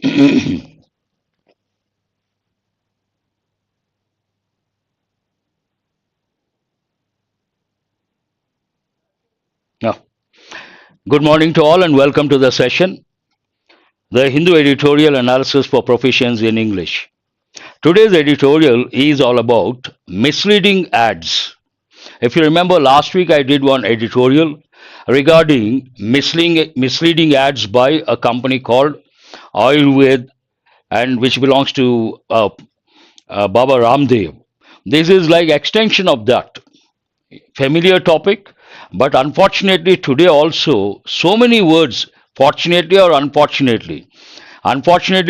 Yeah. Good morning to all and welcome to the session, the Hindu Editorial Analysis for Proficiency in English. Today's editorial is all about misleading ads. If you remember last week, I did one editorial regarding misleading ads by a company called Ayurved and which belongs to Baba Ramdev. This is like extension of that familiar topic, but unfortunately today also so many words, fortunately or unfortunately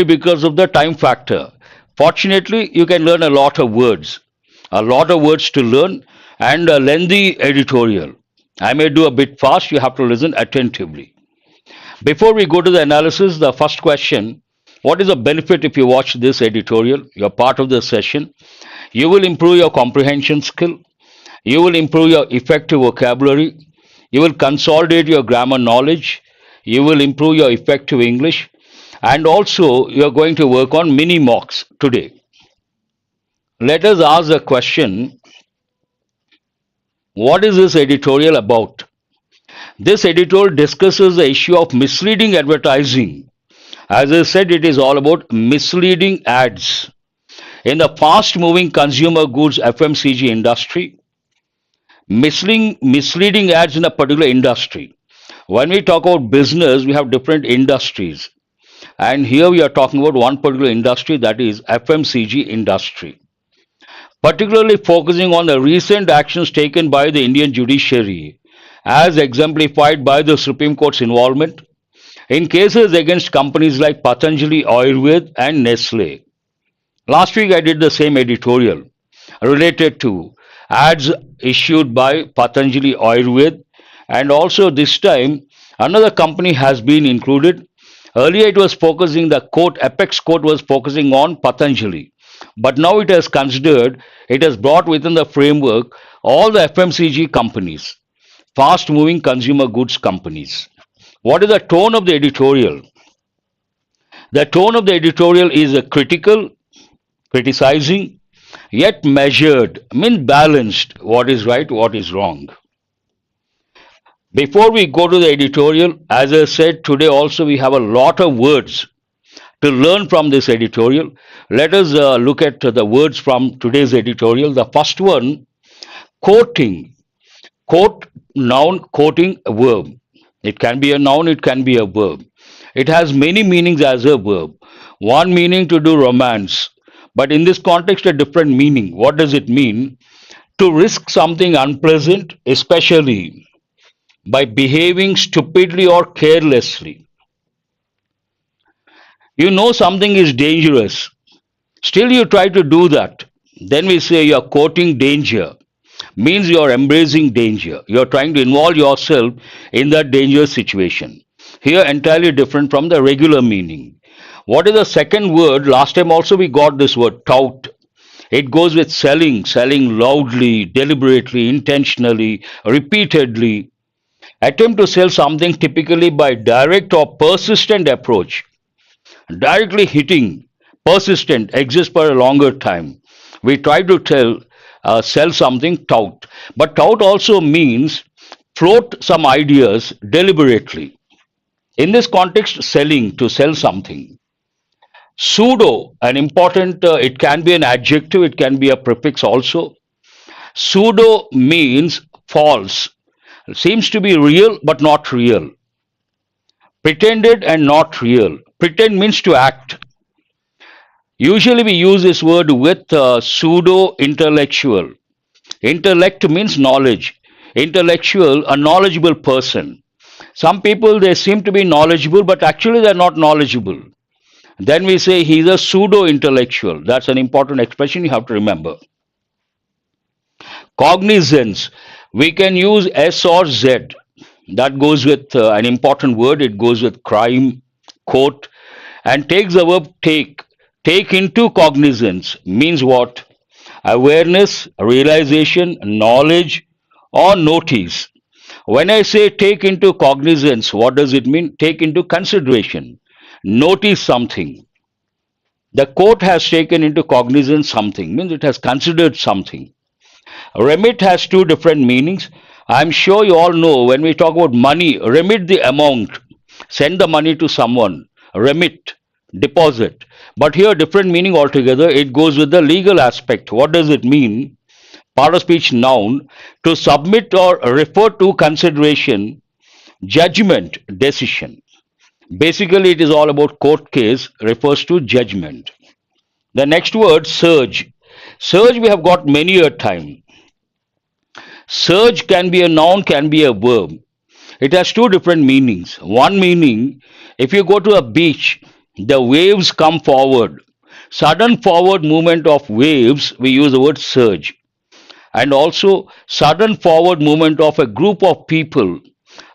because of the time factor. Fortunately, you can learn a lot of words to learn, and a lengthy editorial. I may do a bit fast, you have to listen attentively. Before we go to the analysis, the first question: what is the benefit if you watch this editorial? You're part of the session. You will improve your comprehension skill. You will improve your effective vocabulary. You will consolidate your grammar knowledge. You will improve your effective English. And also, you are going to work on mini mocks today. Let us ask the question: what is this editorial about? This editorial discusses the issue of misleading advertising. As I said, it is all about misleading ads. In the fast moving consumer goods FMCG industry, misleading ads in a particular industry. When we talk about business, we have different industries. And here we are talking about one particular industry, that is FMCG industry. Particularly focusing on the recent actions taken by the Indian judiciary as exemplified by the Supreme Court's involvement in cases against companies like Patanjali Ayurved and Nestle. Last week I did the same editorial related to ads issued by Patanjali Ayurved, and also this time another company has been included. Earlier it was focusing, the court, apex court was focusing on Patanjali, but now it has considered, it has brought within the framework all the FMCG companies, fast moving consumer goods companies. What is the tone of the editorial? The tone of the editorial is a critical, criticizing, yet measured, means balanced, what is right, what is wrong. Before we go to the editorial, as I said, today also we have a lot of words to learn from this editorial. Let us look at the words from today's editorial. The first one: quoting. Quote, noun, quoting, a verb. It can be a noun, it can be a verb. It has many meanings as a verb. One meaning to do romance, but in this context, a different meaning. What does it mean? To risk something unpleasant, especially by behaving stupidly or carelessly. You know something is dangerous, still you try to do that. Then we say you're courting danger. Means you're embracing danger. You're trying to involve yourself in that dangerous situation. Here, entirely different from the regular meaning. What is the second word? Last time also we got this word, tout. It goes with selling, selling loudly, deliberately, intentionally, repeatedly. Attempt to sell something typically by direct or persistent approach. Directly hitting, persistent, exists for a longer time. We try to sell something, tout. But tout also means float some ideas deliberately. In this context, selling, to sell something. Pseudo, an important, it can be an adjective, it can be a prefix also. Pseudo means false, seems to be real but not real. Pretended and not real. Pretend means to act. Usually we use this word with pseudo intellectual. Intellect means knowledge. Intellectual, a knowledgeable person. Some people, they seem to be knowledgeable, but actually they're not knowledgeable. Then we say he's a pseudo intellectual. That's an important expression you have to remember. Cognizance. We can use S or Z. That goes with an important word. It goes with crime, quote, and takes the verb take. Take into cognizance means what? Awareness, realization, knowledge, or notice. When I say take into cognizance, what does it mean? Take into consideration. Notice something. The court has taken into cognizance something, means it has considered something. Remit has two different meanings. I'm sure you all know when we talk about money, remit the amount, send the money to someone, remit, deposit. But here, different meaning altogether. It goes with the legal aspect. What does it mean? Part of speech noun, to submit or refer to consideration, judgment, decision. Basically, it is all about court case, refers to judgment. The next word, surge. Surge, we have got many a time. Surge can be a noun, can be a verb. It has two different meanings. One meaning, if you go to a beach, the waves come forward. Sudden forward movement of waves, we use the word surge. And also, sudden forward movement of a group of people.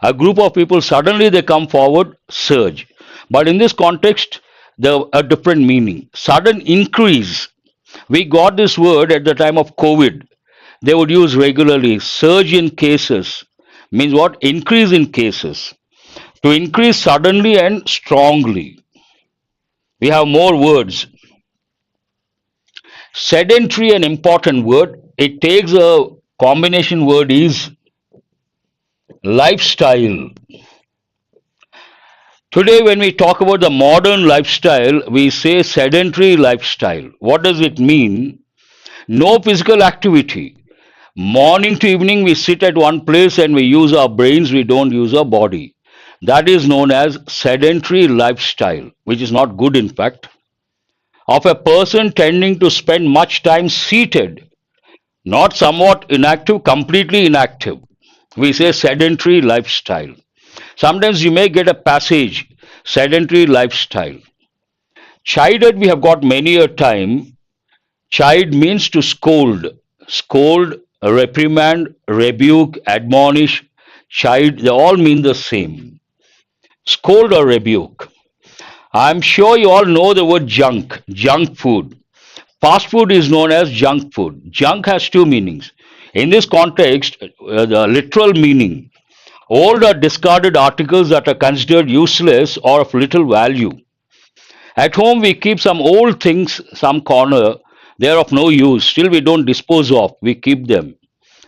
A group of people, suddenly they come forward, surge. But in this context, a different meaning. Sudden increase. We got this word at the time of COVID. They would use regularly. Surge in cases means what? Increase in cases. To increase suddenly and strongly. We have more words. Sedentary, an important word. It takes a combination word is lifestyle. Today, when we talk about the modern lifestyle, we say sedentary lifestyle. What does it mean? No physical activity. Morning to evening, we sit at one place and we use our brains, we don't use our body. That is known as sedentary lifestyle, which is not good, in fact. Of a person tending to spend much time seated, not somewhat inactive, completely inactive. We say sedentary lifestyle. Sometimes you may get a passage, sedentary lifestyle. Chided, we have got many a time. Chide means to scold. Scold, reprimand, rebuke, admonish, chide, they all mean the same. Scold or rebuke. I'm sure you all know the word junk, junk food. Fast food is known as junk food. Junk has two meanings. In this context, the literal meaning, old or discarded articles that are considered useless or of little value. At home, we keep some old things, some corner, they are of no use. Still, we don't dispose of, we keep them.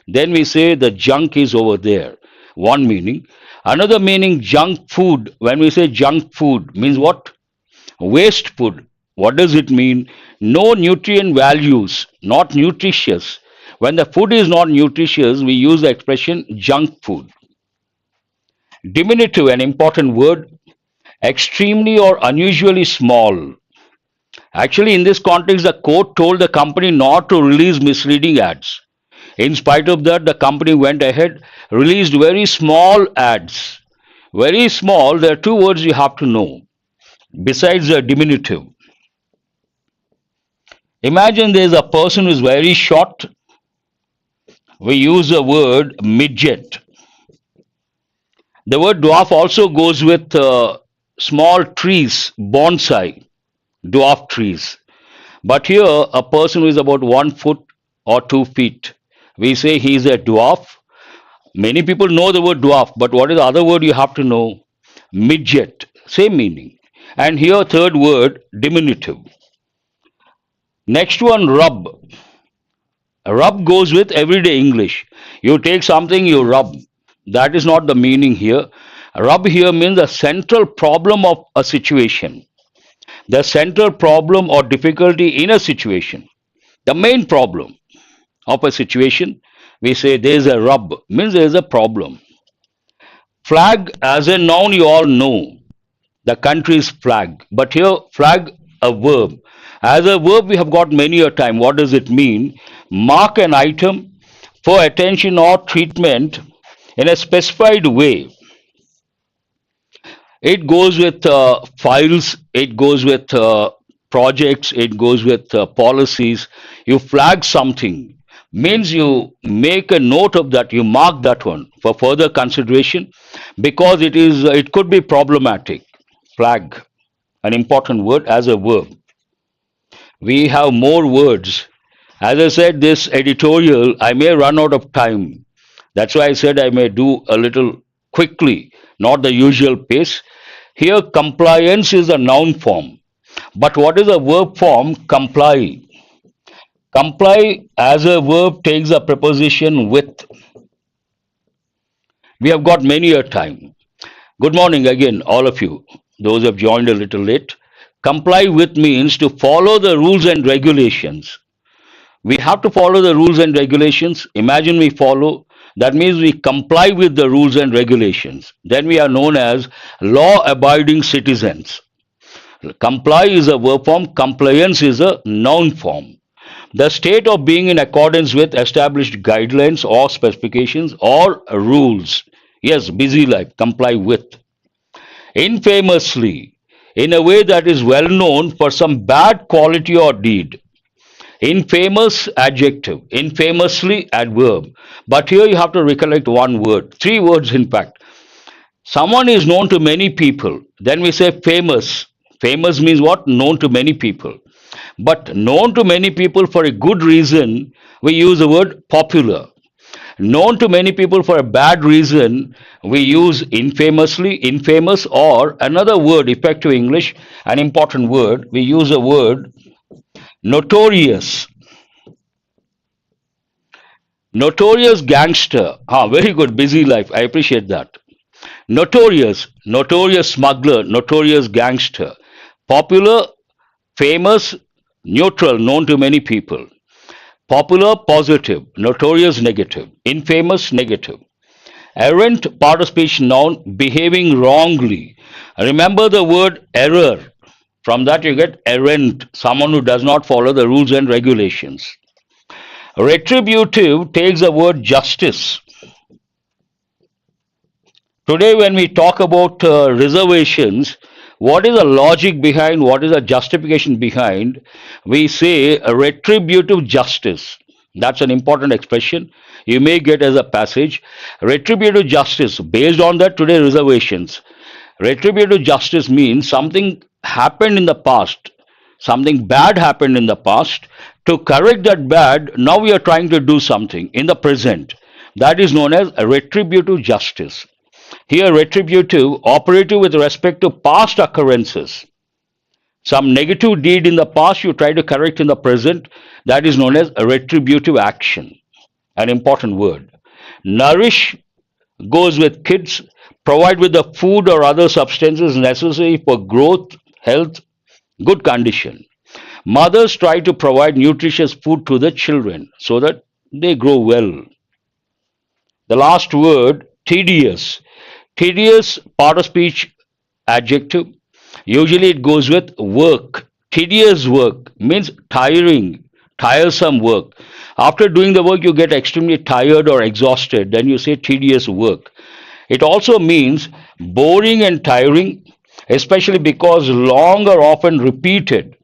Then we say the junk is over there. One meaning. Another meaning, junk food. When we say junk food, means what? Waste food. What does it mean? No nutrient values, not nutritious. When the food is not nutritious, we use the expression junk food. Diminutive, an important word, extremely or unusually small. Actually, in this context, the court told the company not to release misleading ads. In spite of that, the company went ahead, released very small ads. Very small, there are two words you have to know. Besides the diminutive. Imagine there is a person who is very short. We use the word midget. The word dwarf also goes with small trees, bonsai, dwarf trees. But here, a person who is about 1 foot or 2 feet, we say he is a dwarf. Many people know the word dwarf, but what is the other word you have to know? Midget, same meaning. And here, third word, diminutive. Next one, rub. Rub goes with everyday English. You take something, you rub. That is not the meaning here. Rub here means the central problem of a situation. The central problem or difficulty in a situation. The main problem of a situation, we say there is a rub, means there is a problem. Flag, as a noun, you all know. The country's flag. But here, flag, a verb. As a verb, we have got many a time. What does it mean? Mark an item for attention or treatment in a specified way. It goes with files, it goes with projects, it goes with policies. You flag something, means you make a note of that, you mark that one for further consideration because it could be problematic. Flag, an important word as a verb. We have more words. As I said, this editorial, I may run out of time. That's why I said I may do a little quickly, not the usual pace. Here, compliance is a noun form. But what is a verb form? Comply. Comply as a verb takes a preposition with. We have got many a time. Good morning again, all of you, those who have joined a little late. Comply with means to follow the rules and regulations. We have to follow the rules and regulations. Imagine we follow. That means we comply with the rules and regulations. Then we are known as law abiding citizens. Comply is a verb form, compliance is a noun form. The state of being in accordance with established guidelines or specifications or rules. Yes, busy life, comply with. Infamously, in a way that is well known for some bad quality or deed. Infamous adjective, infamously adverb. But here you have to recollect one word, three words in fact. Someone is known to many people. Then we say famous. Famous means what? Known to many people. But known to many people for a good reason, we use the word popular. Known to many people for a bad reason, we use infamously, infamous, or another word, effective English, an important word, we use the word notorious. Notorious gangster. Ah, very good, busy life. I appreciate that. Notorious, notorious smuggler, notorious gangster. Popular, famous, neutral, known to many people. Popular, positive. Notorious, negative. Infamous, negative. Errant, part of speech noun, behaving wrongly. Remember the word error. From that you get errant, someone who does not follow the rules and regulations. Retributive takes the word justice. Today, when we talk about reservations, what is the logic behind, what is the justification behind? We say a retributive justice. That's an important expression. You may get as a passage. Retributive justice, based on that, today reservations. Retributive justice means something happened in the past, something bad happened in the past. To correct that bad, now we are trying to do something in the present. That is known as retributive justice. Here, retributive, operative with respect to past occurrences. Some negative deed in the past you try to correct in the present. That is known as a retributive action. An important word. Nourish goes with kids. Provide with the food or other substances necessary for growth, health, good condition. Mothers try to provide nutritious food to the children so that they grow well. The last word, tedious. Tedious, part of speech adjective. Usually it goes with work. Tedious work means tiring, tiresome work. After doing the work, you get extremely tired or exhausted. Then you say tedious work. It also means boring and tiring, especially because long or often repeated.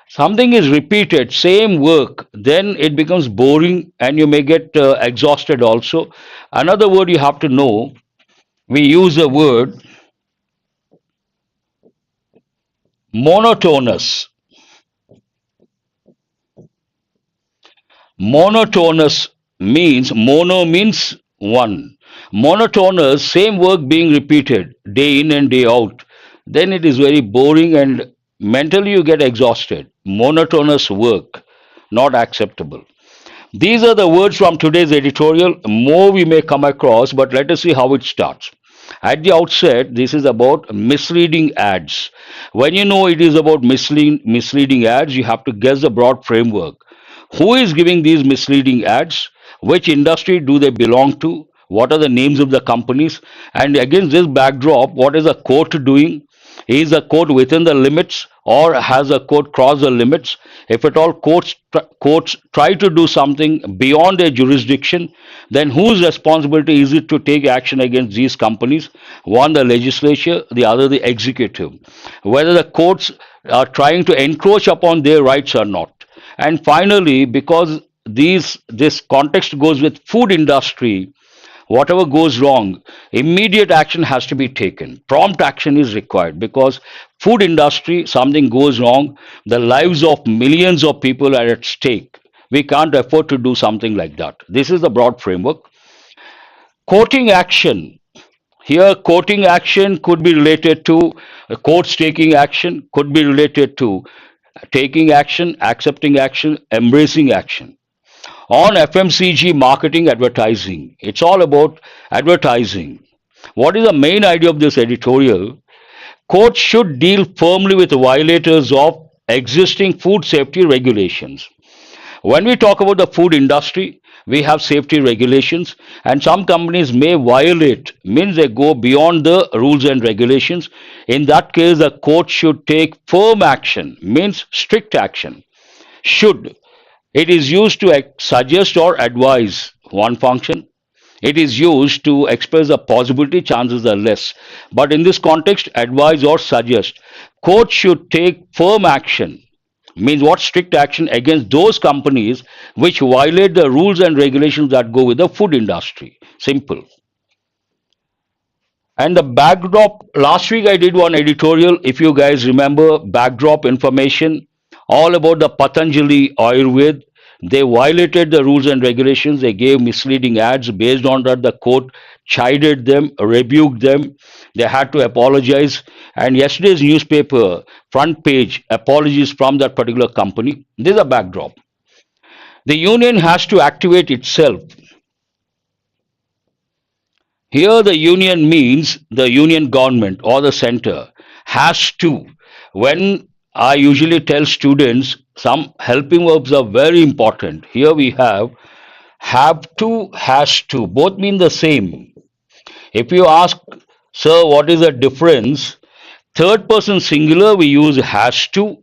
Something is repeated, same work, then it becomes boring and you may get exhausted also. Another word you have to know, we use the word monotonous. Monotonous means, mono means one. Monotonous, same work being repeated day in and day out. Then it is very boring and mentally you get exhausted. Monotonous work, not acceptable. These are the words from today's editorial. More we may come across, but let us see how it starts. At the outset, this is about misleading ads. When you know it is about misleading ads, you have to guess the broad framework. Who is giving these misleading ads? Which industry do they belong to? What are the names of the companies? And against this backdrop, what is the court doing? Is the court within the limits or has the court crossed the limits? If at all courts try to do something beyond their jurisdiction, then whose responsibility is it to take action against these companies? One, the legislature, the other, the executive. Whether the courts are trying to encroach upon their rights or not. And finally, because this context goes with food industry, whatever goes wrong, immediate action has to be taken. Prompt action is required because food industry, something goes wrong, the lives of millions of people are at stake. We can't afford to do something like that. This is the broad framework. Courting action. Here, quoting action could be related to quotes taking action, could be related to taking action, accepting action, embracing action. On FMCG marketing advertising, it's all about advertising. What is the main idea of this editorial? Courts should deal firmly with violators of existing food safety regulations. When we talk about the food industry, we have safety regulations, and some companies may violate, means they go beyond the rules and regulations. In that case, the court should take firm action, means strict action. Should. It is used to suggest or advise, one function. It is used to express a possibility, chances are less. But in this context, advise or suggest. Court should take firm action, means what, strict action against those companies which violate the rules and regulations that go with the food industry. Simple. And the backdrop, last week I did one editorial, if you guys remember, backdrop information, all about the Patanjali Ayurved. They violated the rules and regulations. They gave misleading ads. Based on that, the court chided them, rebuked them. They had to apologize. And yesterday's newspaper, front page, apologies from that particular company. This is a backdrop. The union has to activate itself. Here, the union means the union government or the center has to. When I usually tell students, some helping verbs are very important. Here we have to, has to. Both mean the same. If you ask, sir, what is the difference? Third person singular, we use has to.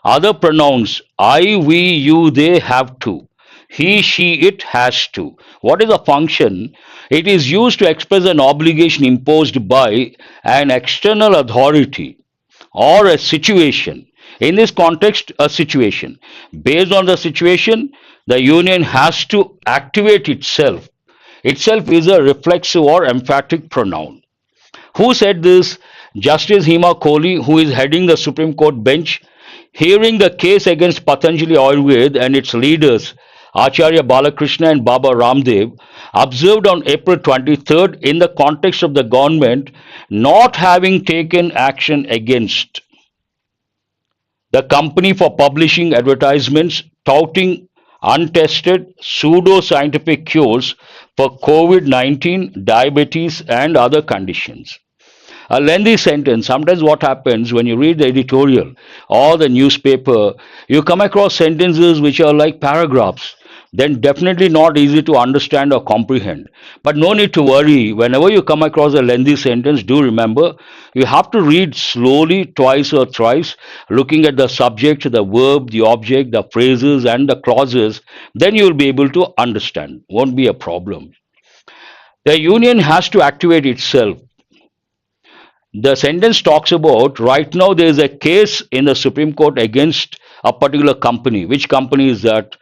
Other pronouns, I, we, you, they have to. He, she, it has to. What is a function? It is used to express an obligation imposed by an external authority or a situation. In this context, a situation. Based on the situation, the union has to activate itself. Itself is a reflexive or emphatic pronoun. Who said this? Justice Hema Kohli, who is heading the Supreme Court bench, hearing the case against Patanjali Ayurved and its leaders, Acharya Balakrishna and Baba Ramdev, observed on April 23rd in the context of the government not having taken action against the company for publishing advertisements touting untested pseudo-scientific cures for COVID-19, diabetes, and other conditions. A lengthy sentence. Sometimes what happens when you read the editorial or the newspaper, you come across sentences which are like paragraphs. Then definitely not easy to understand or comprehend. But no need to worry. Whenever you come across a lengthy sentence, do remember you have to read slowly, twice or thrice, looking at the subject, the verb, the object, the phrases, and the clauses. Then you will be able to understand. Won't be a problem. The union has to activate itself. The sentence talks about right now there is a case in the Supreme Court against a particular company. Which company is that?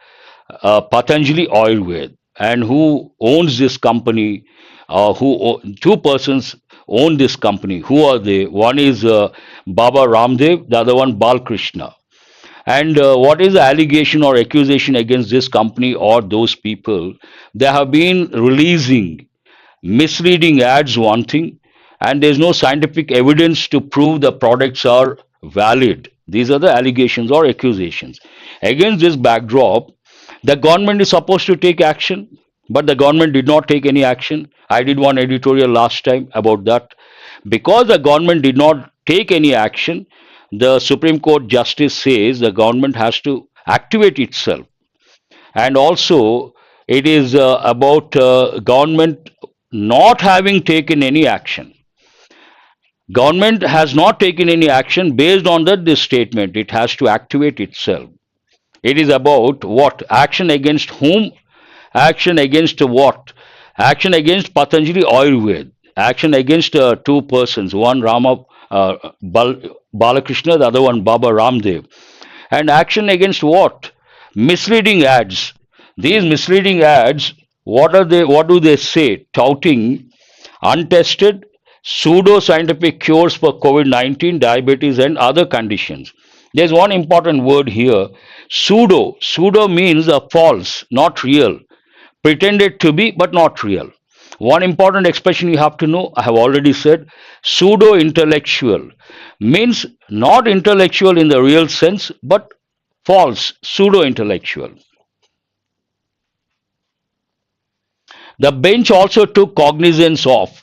Patanjali Ayurved. And who owns this company? Two persons own this company. Who are they? One is Baba Ramdev, the other one Balkrishna. And what is the allegation or accusation against this company or those people? They have been releasing misleading ads, one thing, and there's no scientific evidence to prove the products are valid. These are the allegations or accusations. Against this backdrop, the government is supposed to take action, but the government did not take any action. I did one editorial last time about that. Because the government did not take any action, the Supreme Court justice says the government has to activate itself. And also, it is about government not having taken any action. Government has not taken any action. Based on that, this statement, it has to activate itself. It is about what? Action against whom? Action against what? Action against Patanjali Ayurved. Action against two persons. One Balakrishna, the other one Baba Ramdev. And action against what? Misleading ads. These misleading ads, what are they? What do they say? Touting untested pseudo-scientific cures for COVID-19, diabetes, and other conditions. There's one important word here, pseudo. Pseudo means a false, not real. Pretended to be, but not real. One important expression you have to know, I have already said, pseudo intellectual means not intellectual in the real sense, but false, pseudo intellectual. The bench also took cognizance of.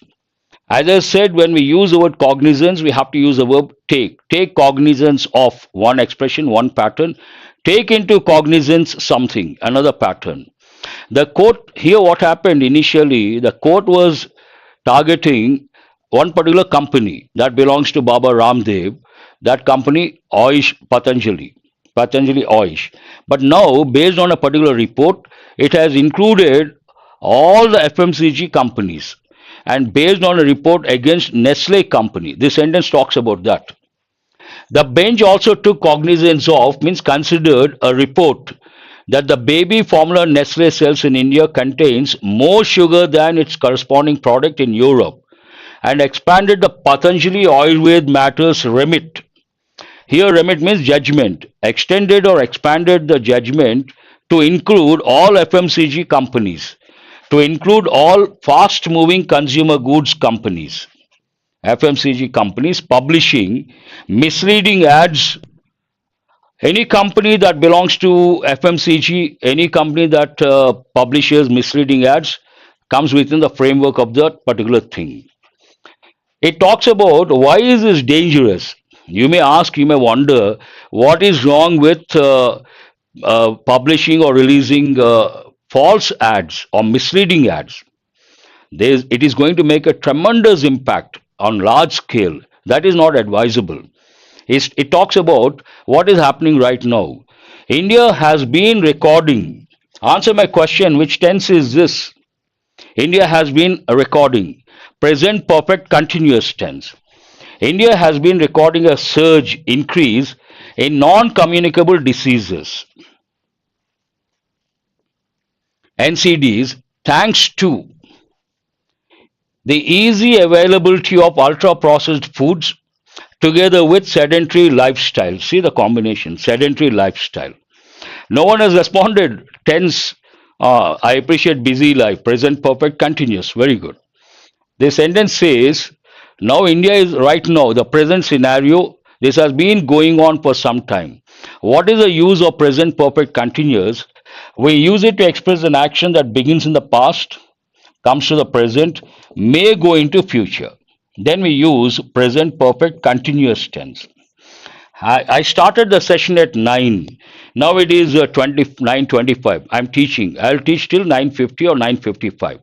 As I said, when we use the word cognizance, we have to use the verb take. Take cognizance of one expression, one pattern. Take into cognizance something, another pattern. The court here, what happened initially, the court was targeting one particular company that belongs to Baba Ramdev, that company, Oish Patanjali, Patanjali Oish. But now, based on a particular report, it has included all the FMCG companies and based on a report against Nestle company. This sentence talks about that. The bench also took cognizance of, means considered a report that the baby formula Nestle sells in India contains more sugar than its corresponding product in Europe and expanded the Patanjali Ayurved matters remit. Here, remit means judgment, extended or expanded the judgment to include all FMCG companies, to include all fast moving consumer goods companies, FMCG companies publishing misleading ads. Any company that belongs to FMCG, any company that publishes misleading ads comes within the framework of that particular thing. It talks about why is this dangerous. You may ask, you may wonder, what is wrong with publishing or releasing false ads or misleading ads. It is going to make a tremendous impact on large scale. That is not advisable. It talks about what is happening right now. India has been recording. Answer my question, which tense is this? India has been recording. Present perfect continuous tense. India has been recording a surge increase in non communicable diseases, NCDs, thanks to the easy availability of ultra processed foods together with sedentary lifestyle. See the combination, sedentary lifestyle. No one has responded. Tense, I appreciate busy life, present perfect continuous. Very good. The sentence says, now India is right now, the present scenario, this has been going on for some time. What is the use of present perfect continuous? We use it to express an action that begins in the past, comes to the present, may go into future. Then we use present perfect continuous tense. I started the session at 9. Now it is 9:25. I'm teaching. I'll teach till 9:50 or 9:55.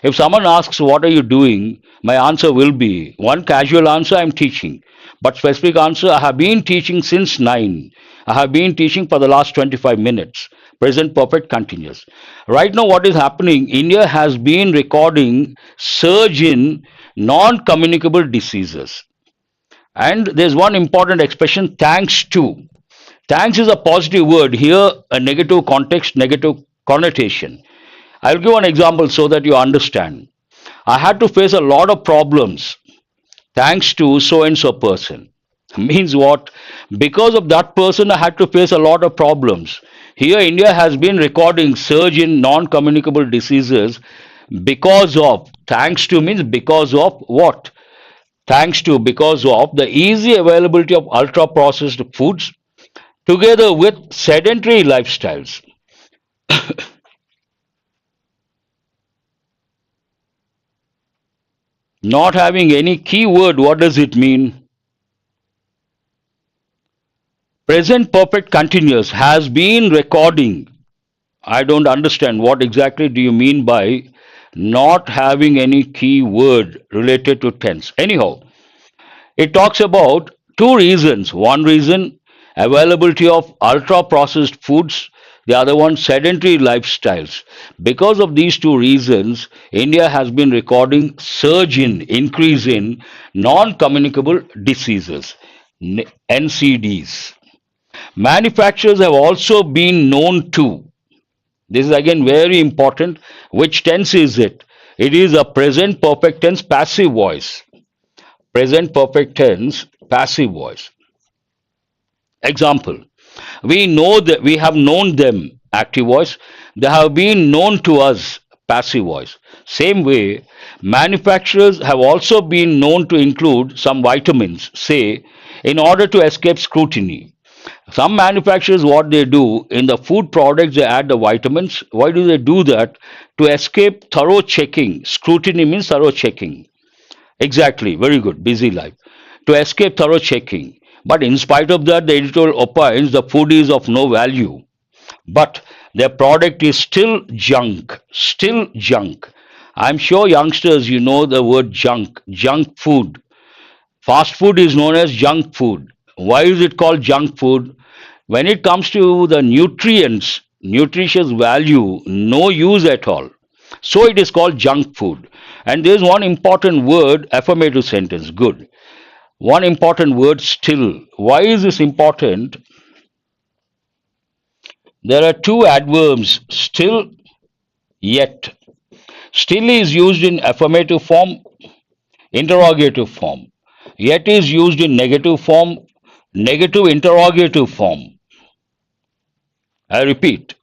If someone asks, what are you doing? My answer will be one casual answer, I'm teaching. But specific answer, I have been teaching since 9. I have been teaching for the last 25 minutes. Present perfect continuous. Right now, what is happening? India has been recording surge in non communicable diseases. And there's one important expression, thanks to. Thanks is a positive word. Here, a negative context, negative connotation. I'll give an example so that you understand. I had to face a lot of problems thanks to so and so person. Means what? Because of that person, I had to face a lot of problems. Here, India has been recording surge in non communicable diseases because of, thanks to means because of what? Thanks to, because of the easy availability of ultra processed foods together with sedentary lifestyles. Not having any keyword, what does it mean? Present perfect continuous has been recording. I don't understand what exactly do you mean by not having any keyword related to tense. Anyhow, it talks about two reasons. One reason, availability of ultra processed foods. The other one, sedentary lifestyles. Because of these two reasons, India has been recording surge in, increase in non-communicable diseases, NCDs. Manufacturers have also been known to. This is again very important. Which tense is it? It is a present perfect tense passive voice. Present perfect tense passive voice. Example, we know that we have known them, active voice. They have been known to us, passive voice. Same way, manufacturers have also been known to include some vitamins, say, in order to escape scrutiny. Some manufacturers, what they do in the food products, they add the vitamins. Why do they do that? To escape thorough checking. Scrutiny means thorough checking. Exactly, very good, busy life. To escape thorough checking. But in spite of that, the editorial opines the food is of no value. But their product is still junk. Still junk. I'm sure youngsters, you know the word junk food. Fast food is known as junk food. Why is it called junk food? When it comes to the nutrients, nutritious value, no use at all. So it is called junk food. And there is one important word, affirmative sentence. Good. One important word, still. Why is this important? There are two adverbs, still, yet. Still is used in affirmative form, interrogative form. Yet is used in negative form, negative interrogative form. I repeat,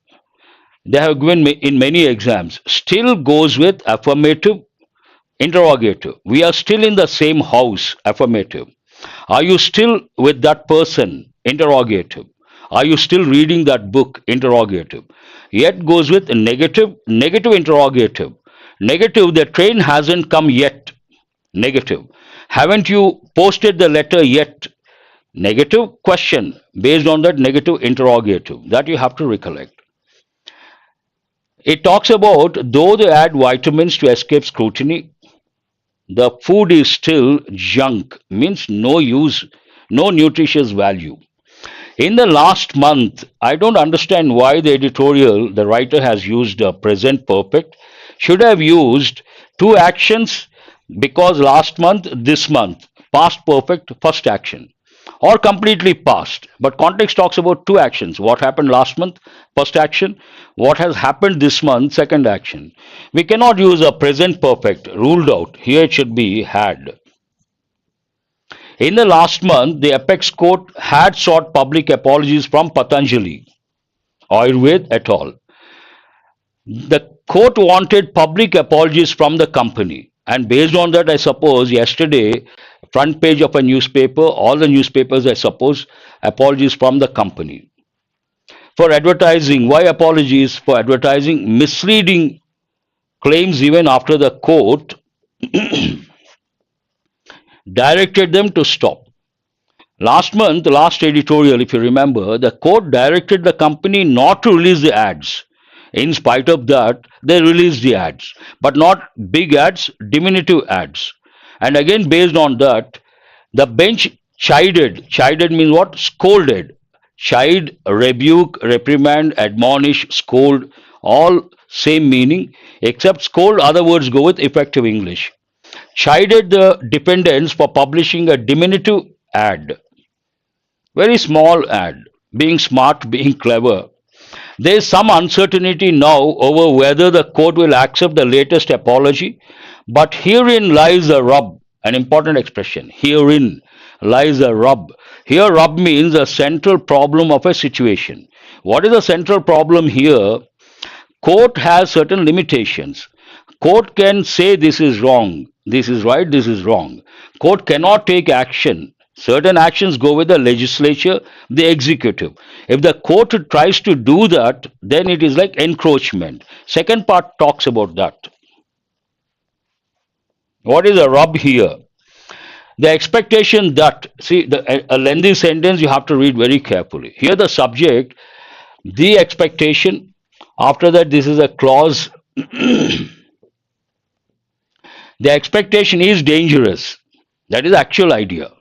they have given me in many exams. Still goes with affirmative, interrogative. We are still in the same house, affirmative. Are you still with that person, interrogative? Are you still reading that book, interrogative? Yet goes with negative, negative interrogative. Negative, the train hasn't come yet, negative. Haven't you posted the letter yet? Negative question based on that negative interrogative. That you have to recollect. It talks about though they add vitamins to escape scrutiny, the food is still junk, means no use, no nutritious value. In the last month, I don't understand why the editorial, the writer has used present perfect, should have used two actions because last month, this month, past perfect, first action, or completely past. But context talks about two actions. What happened last month, first action. What has happened this month, second action. We cannot use a present perfect, ruled out. Here it should be had. In the last month, the apex court had sought public apologies from Patanjali, Ayurved et al. The court wanted public apologies from the company. And based on that, I suppose yesterday, front page of a newspaper, all the newspapers, I suppose, apologies from the company. For advertising, why apologies? For advertising misleading claims even after the court directed them to stop. Last month, last editorial, if you remember, the court directed the company not to release the ads. In spite of that, they released the ads, but not big ads, diminutive ads. And again, based on that, the bench chided. Chided means what? Scolded. Chide, rebuke, reprimand, admonish, scold, all same meaning, except scold, other words go with effective English. Chided the defendants for publishing a diminutive ad. Very small ad. Being smart, being clever. There is some uncertainty now over whether the court will accept the latest apology, but herein lies the rub, an important expression. Herein lies the rub. Here, rub means a central problem of a situation. What is the central problem here? Court has certain limitations. Court can say this is wrong, this is right, this is wrong. Court cannot take action. Certain actions go with the legislature, the executive. If the court tries to do that, then it is like encroachment. Second part talks about that. What is the rub here? The expectation that, see, a lengthy sentence you have to read very carefully. Here the subject, the expectation, after that this is a clause. The expectation is dangerous. That is the actual idea.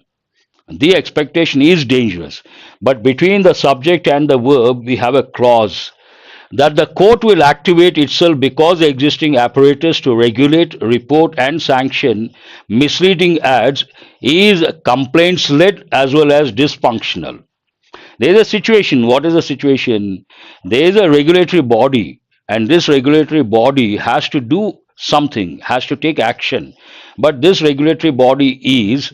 The expectation is dangerous. But between the subject and the verb, we have a clause that the court will activate itself because the existing apparatus to regulate, report, and sanction misleading ads is complaints led as well as dysfunctional. There is a situation. What is the situation? There is a regulatory body, and this regulatory body has to do something, has to take action. But this regulatory body is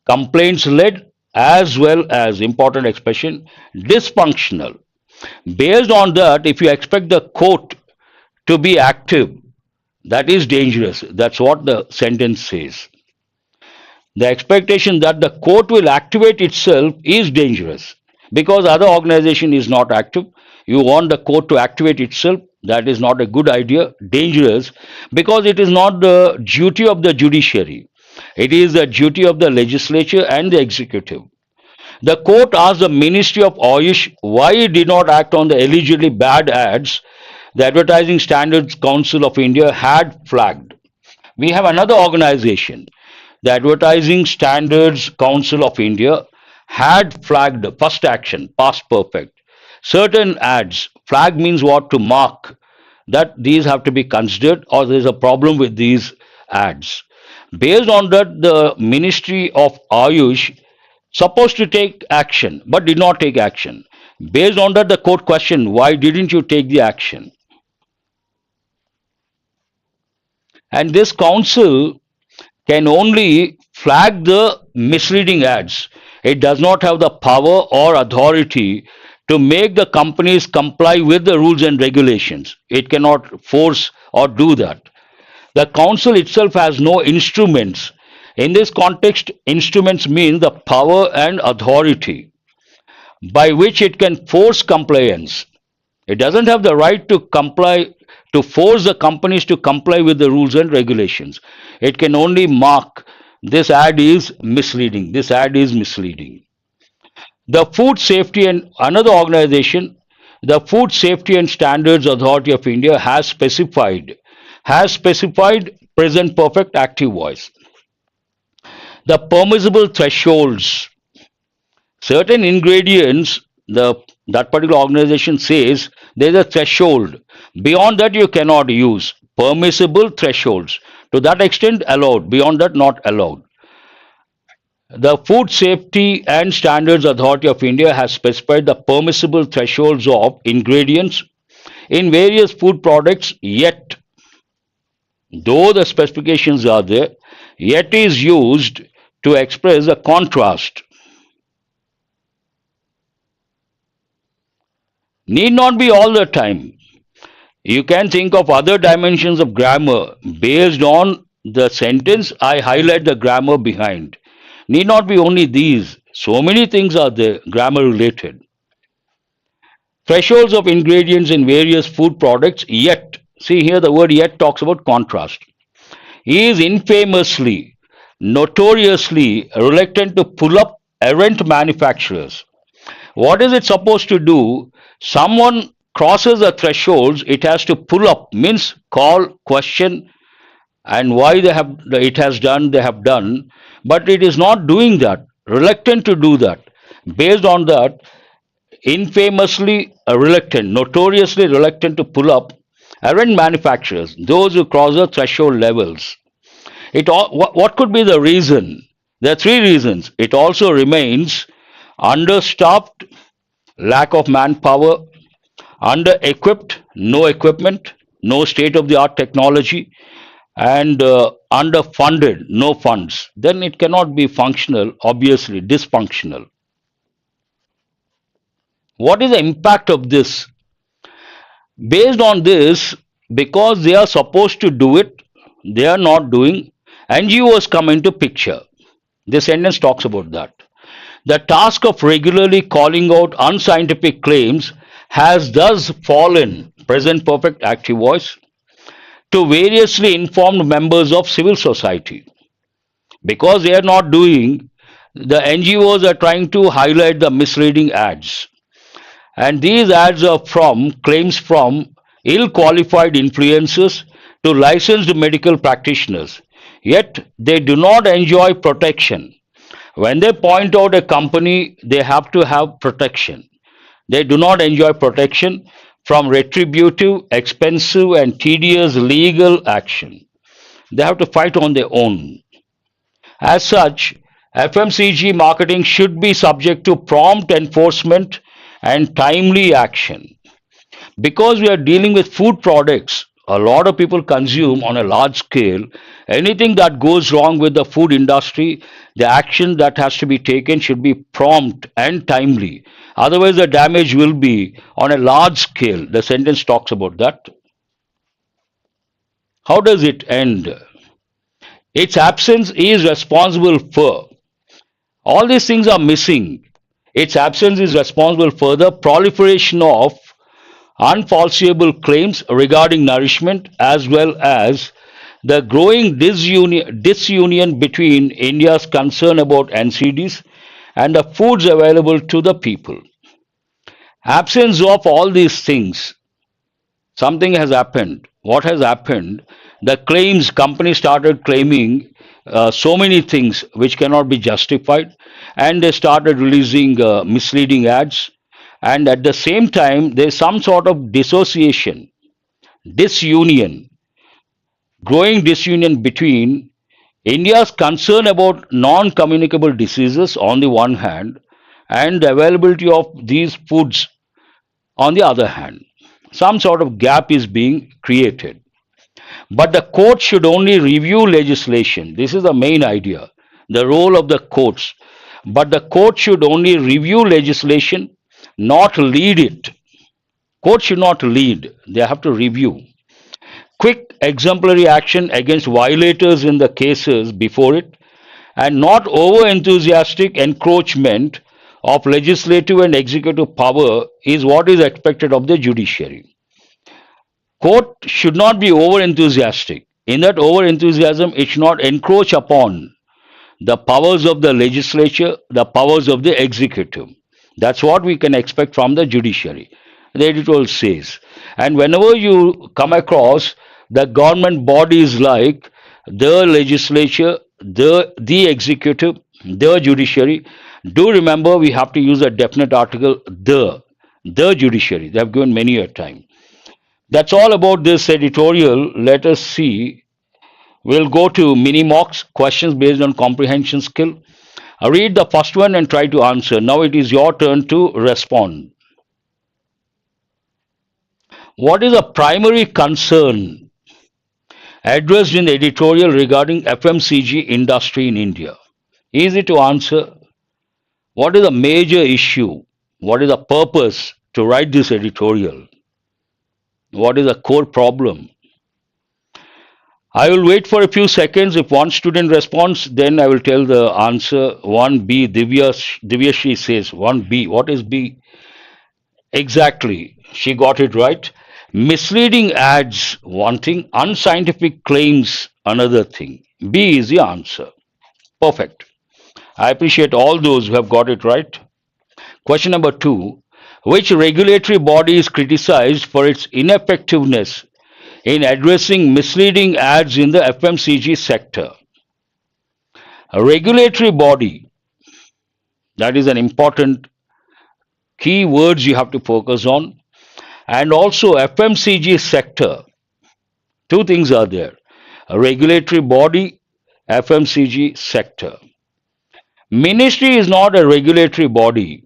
complaints led as well as, important expression, dysfunctional. Based on that, if you expect the court to be active, That is dangerous. That's what the sentence says. The expectation that the court will activate itself is dangerous because other organization is not active. You want the court to activate itself. That is not a good idea. Dangerous because it is not the duty of the judiciary. It is the duty of the legislature and the executive. The court asked the Ministry of Ayush why it did not act on the allegedly bad ads the Advertising Standards Council of India had flagged. We have another organization, the Advertising Standards Council of India, had flagged first action, past perfect. Certain ads, flag means what? To mark that these have to be considered or there is a problem with these ads. Based on that, the Ministry of Ayush supposed to take action but did not take action. Based on that, the court questioned why didn't you take the action? And this council can only flag the misleading ads. It does not have the power or authority to make the companies comply with the rules and regulations. It cannot force or do that. The council itself has no instruments. In this context, instruments mean the power and authority by which it can force compliance. It doesn't have the right to comply, to force the companies to comply with the rules and regulations. It can only mark this ad is misleading. This ad is misleading. The Food Safety and another organization, the Food Safety and Standards Authority of India has specified present perfect active voice. The permissible thresholds, certain ingredients, the that particular organization says there's a threshold. Beyond that, you cannot use permissible thresholds. To that extent, allowed. Beyond that, not allowed. The Food Safety and Standards Authority of India has specified the permissible thresholds of ingredients in various food products, yet, though the specifications are there, yet is used to express the contrast. Need not be all the time. You can think of other dimensions of grammar based on the sentence. I highlight the grammar behind. Need not be only these. So many things are there, grammar related. Thresholds of ingredients in various food products, yet, see here the word yet talks about contrast. He is infamously, notoriously reluctant to pull up errant manufacturers. What is it supposed to do? Someone crosses the thresholds, it has to pull up, means call, question, and why it has done, they have done, but it is not doing that, reluctant to do that. Based on that, infamously reluctant, notoriously reluctant to pull up errant manufacturers, those who cross the threshold levels. What could be the reason? There are three reasons. It also remains understaffed, lack of manpower, under equipped, no equipment, no state of the art technology, and underfunded, no funds. Then it cannot be functional, obviously, dysfunctional. What is the impact of this? Based on this, because they are supposed to do it, they are not doing, NGOs come into picture. This sentence talks about that. The task of regularly calling out unscientific claims has thus fallen, present perfect active voice, to variously informed members of civil society. Because they are not doing, the NGOs are trying to highlight the misleading ads. And these ads are from claims from ill qualified influencers to licensed medical practitioners. Yet they do not enjoy protection. When they point out a company, they have to have protection. They do not enjoy protection from retributive, expensive, and tedious legal action. They have to fight on their own. As such, FMCG marketing should be subject to prompt enforcement and timely action. Because we are dealing with food products, a lot of people consume on a large scale. Anything that goes wrong with the food industry, the action that has to be taken should be prompt and timely. Otherwise, the damage will be on a large scale. The sentence talks about that. How does it end? Its absence is responsible for. All these things are missing. Its absence is responsible for the proliferation of unfalsifiable claims regarding nourishment as well as the growing disunion between India's concern about NCDs and the foods available to the people. Absence of all these things, something has happened. What has happened? The claims, companies started claiming so many things which cannot be justified, and they started releasing misleading ads. And at the same time, there's some sort of dissociation, disunion, growing disunion between India's concern about non communicable diseases on the one hand and the availability of these foods on the other hand. Some sort of gap is being created. But the court should only review legislation. This is the main idea, the role of the courts. But the court should only review legislation, not lead it. Courts should not lead, they have to review. Quick exemplary action against violators in the cases before it, and not over enthusiastic encroachment of legislative and executive power is what is expected of the judiciary. Court should not be over enthusiastic. In that over enthusiasm, it should not encroach upon the powers of the legislature, the powers of the executive. That's what we can expect from the judiciary. The editorial says. And whenever you come across the government bodies like the legislature, the executive, the judiciary, do remember we have to use a definite article, the judiciary. They have given many a time. That's all about this editorial. Let us see. We'll go to mini mocks, questions based on comprehension skill. Read the first one and try to answer. Now it is your turn to respond. What is a primary concern addressed in the editorial regarding FMCG industry in India? Easy to answer. What is a major issue? What is the purpose to write this editorial? What is the core problem? I will wait for a few seconds. If one student responds, then I will tell the answer. 1B, Divyashri says 1B. What is B? Exactly. She got it right. Misleading ads, one thing. Unscientific claims, another thing. B is the answer. Perfect. I appreciate all those who have got it right. Question number 2. Which regulatory body is criticized for its ineffectiveness in addressing misleading ads in the FMCG sector? A regulatory body, that is an important key words you have to focus on. And also FMCG sector, two things are there. A regulatory body, FMCG sector. Ministry is not a regulatory body.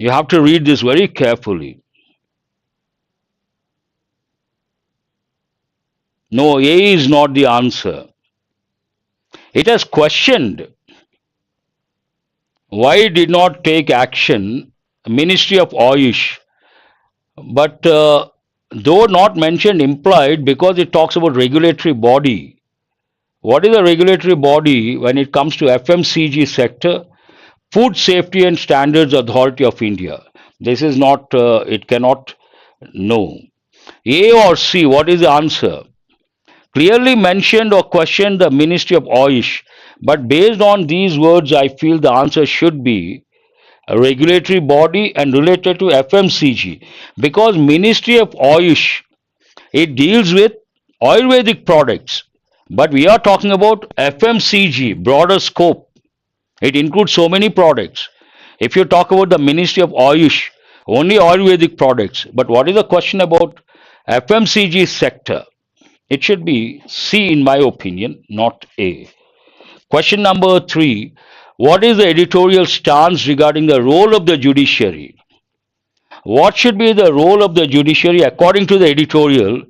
You have to read this very carefully. No, A is not the answer. It has questioned why it did not take action Ministry of Ayush, but though not mentioned, implied because it talks about regulatory body. What is a regulatory body when it comes to FMCG sector? Food Safety and Standards Authority of India. This is not, it cannot, no. A or C, what is the answer? Clearly mentioned or questioned the Ministry of Ayush, but based on these words, I feel the answer should be a regulatory body and related to FMCG, because Ministry of Ayush, it deals with Ayurvedic products, but we are talking about FMCG, broader scope. It includes so many products. If you talk about the Ministry of Ayush, only Ayurvedic products. But what is the question about FMCG sector? It should be C in my opinion, not A. Question number 3. What is the editorial stance regarding the role of the judiciary? What should be the role of the judiciary according to the editorial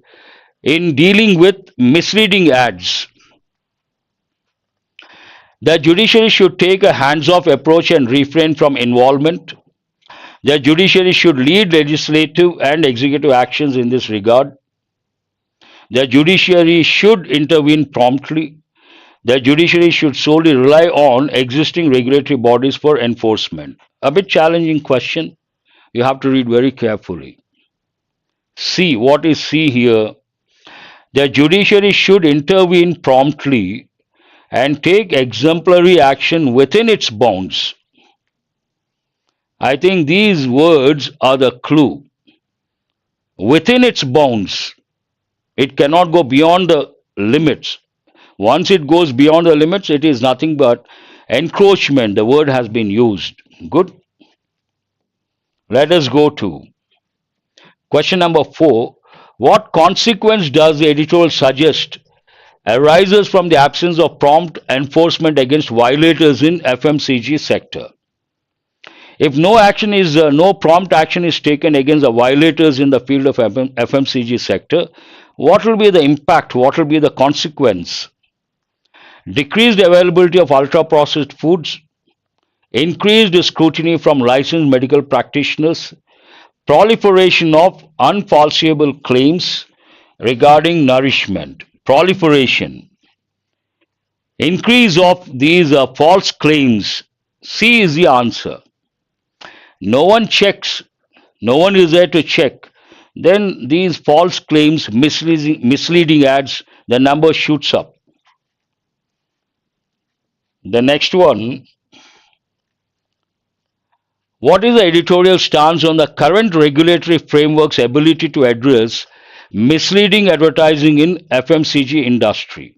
in dealing with misleading ads? The judiciary should take a hands-off approach and refrain from involvement. The judiciary should lead legislative and executive actions in this regard. The judiciary should intervene promptly. The judiciary should solely rely on existing regulatory bodies for enforcement. A bit challenging question. You have to read very carefully. C. What is C here? The judiciary should intervene promptly and take exemplary action within its bounds. I think these words are the clue. Within its bounds, it cannot go beyond the limits. Once it goes beyond the limits, it is nothing but encroachment. The word has been used. Good. Let us go to question number 4. What consequence does the editorial suggest arises from the absence of prompt enforcement against violators in FMCG sector? If no prompt action is taken against the violators in the field of FMCG sector, what will be the impact? What will be the consequence? Decreased availability of ultra processed foods, increased scrutiny from licensed medical practitioners, proliferation of unfalsifiable claims regarding nourishment, proliferation, increase of these false claims. C is the answer. No one checks, no one is there to check. Then these false claims, misleading ads, the number shoots up. The next one, what is the editorial stance on the current regulatory framework's ability to address misleading advertising in FMCG industry?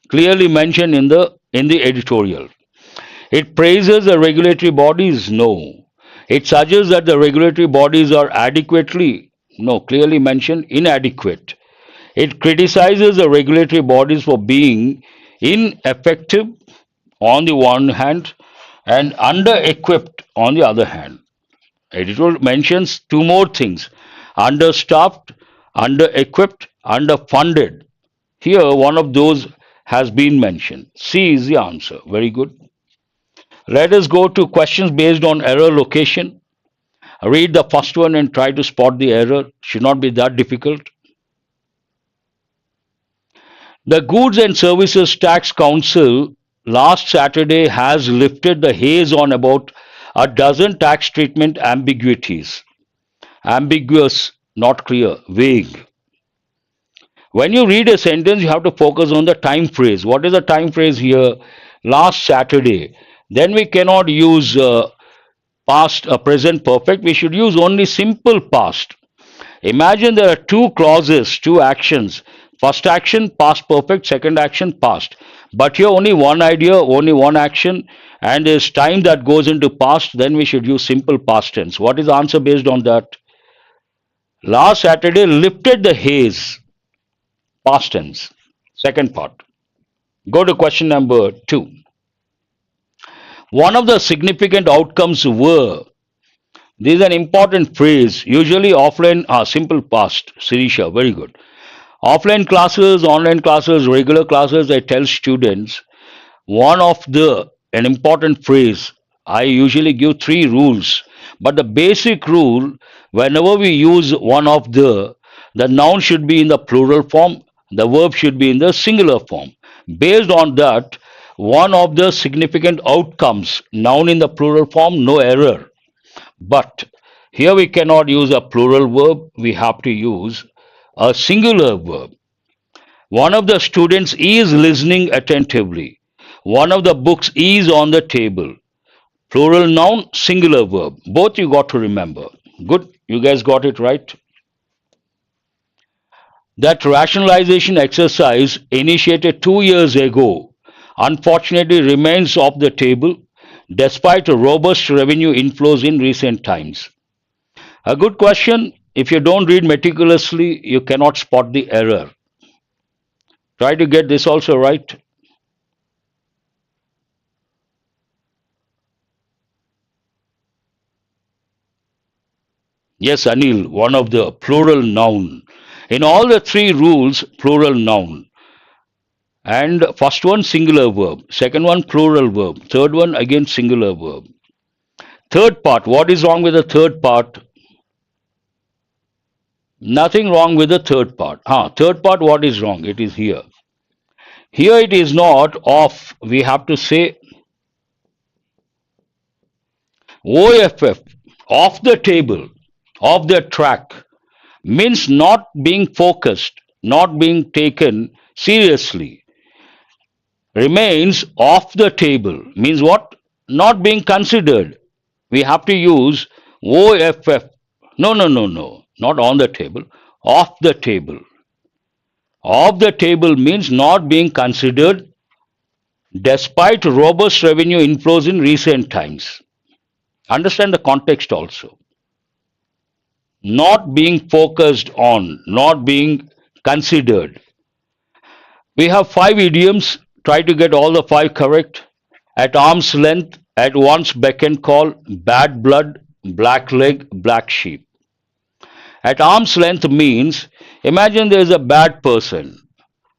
Clearly mentioned in the editorial. It praises the regulatory bodies? No. It suggests that the regulatory bodies are adequately, no, clearly mentioned inadequate. It criticizes the regulatory bodies for being ineffective on the one hand and under-equipped on the other hand. Editorial mentions two more things: understaffed, under-equipped, underfunded. Here, one of those has been mentioned. C is the answer. Very good. Let us go to questions based on error location. Read the first one and try to spot the error. Should not be that difficult. The Goods and Services Tax Council last Saturday has lifted the haze on about a dozen tax treatment ambiguities. Ambiguous, not clear, vague. When you read a sentence, you have to focus on the time phrase. What is the time phrase here? Last Saturday. Then we cannot use past, present perfect. We should use only simple past. Imagine there are two clauses, two actions. First action, past perfect. Second action, past. But here only one idea, only one action, and there's time that goes into past. Then we should use simple past tense. What is the answer based on that? Last Saturday lifted the haze. Past tense. Second part. Go to question number 2. One of the significant outcomes were, this is an important phrase, usually offline, simple past, Sirisha, very good. Offline classes, online classes, regular classes, I tell students, an important phrase, I usually give 3 rules. But the basic rule, whenever we use one of the noun should be in the plural form, the verb should be in the singular form. Based on that, one of the significant outcomes, noun in the plural form, no error. But here we cannot use a plural verb, we have to use a singular verb. One of the students is listening attentively. One of the books is on the table. Plural noun, singular verb. Both you got to remember. Good, you guys got it right. That rationalization exercise initiated 2 years ago unfortunately remains off the table despite robust revenue inflows in recent times. A good question. If you don't read meticulously, you cannot spot the error. Try to get this also right. Yes, Anil, one of the plural noun. In all the 3 rules, plural noun. And first one, singular verb. Second one, plural verb. Third one, again, singular verb. Third part, what is wrong with the third part? Nothing wrong with the third part. Third part, what is wrong? It is here. Here it is not off. We have to say OFF, off the table, off the track, means not being focused, not being taken seriously. Remains off the table means what? Not being considered. We have to use OFF. No, no, no, no. Not on the table. Off the table. Off the table means not being considered despite robust revenue inflows in recent times. Understand the context also. Not being focused on, not being considered. We have 5 idioms. Try to get all the 5 correct. At arm's length, at once beck and call, bad blood, black leg, black sheep. At arm's length means imagine there is a bad person.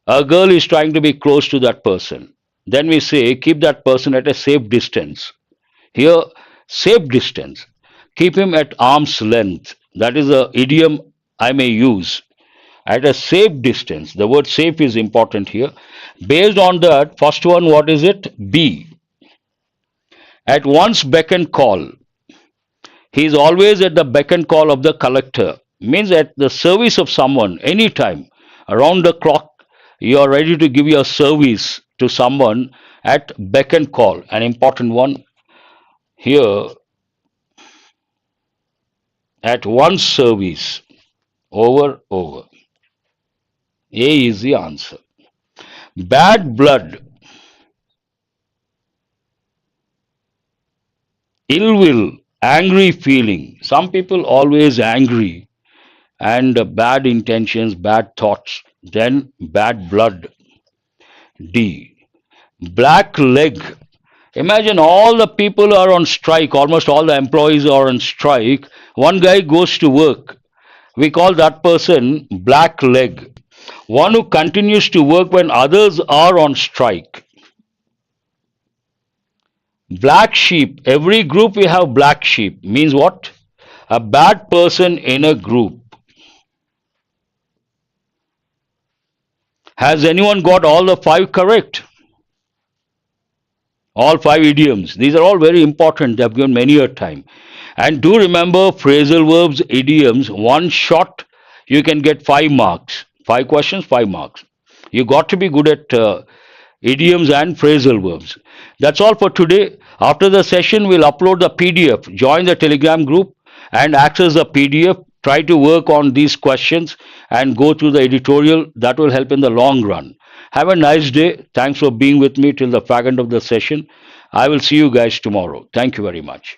A girl is trying to be close to that person. Then we say keep that person at a safe distance. Here, safe distance. Keep him at arm's length. That is a idiom I may use. At a safe distance. The word safe is important here. Based on that, first one, what is it? B. At once beck and call. He is always at the beck and call of the collector. Means at the service of someone, anytime, around the clock, you are ready to give your service to someone at beck and call. An important one here, at one's service, over. A is the answer. Bad blood, ill will, angry feeling. Some people always angry and bad intentions, bad thoughts. Then bad blood. D. Black leg. Imagine all the people are on strike, almost all the employees are on strike. One guy goes to work. We call that person black leg. One who continues to work when others are on strike. Black sheep. Every group we have black sheep. Means what? A bad person in a group. Has anyone got all the 5 correct? All 5 idioms. These are all very important. They have given many a time. And do remember phrasal verbs, idioms, one shot, you can get 5 marks. 5 questions, 5 marks. You got to be good at idioms and phrasal verbs. That's all for today. After the session, we'll upload the PDF. Join the Telegram group and access the PDF. Try to work on these questions and go through the editorial. That will help in the long run. Have a nice day. Thanks for being with me till the fag end of the session. I will see you guys tomorrow. Thank you very much.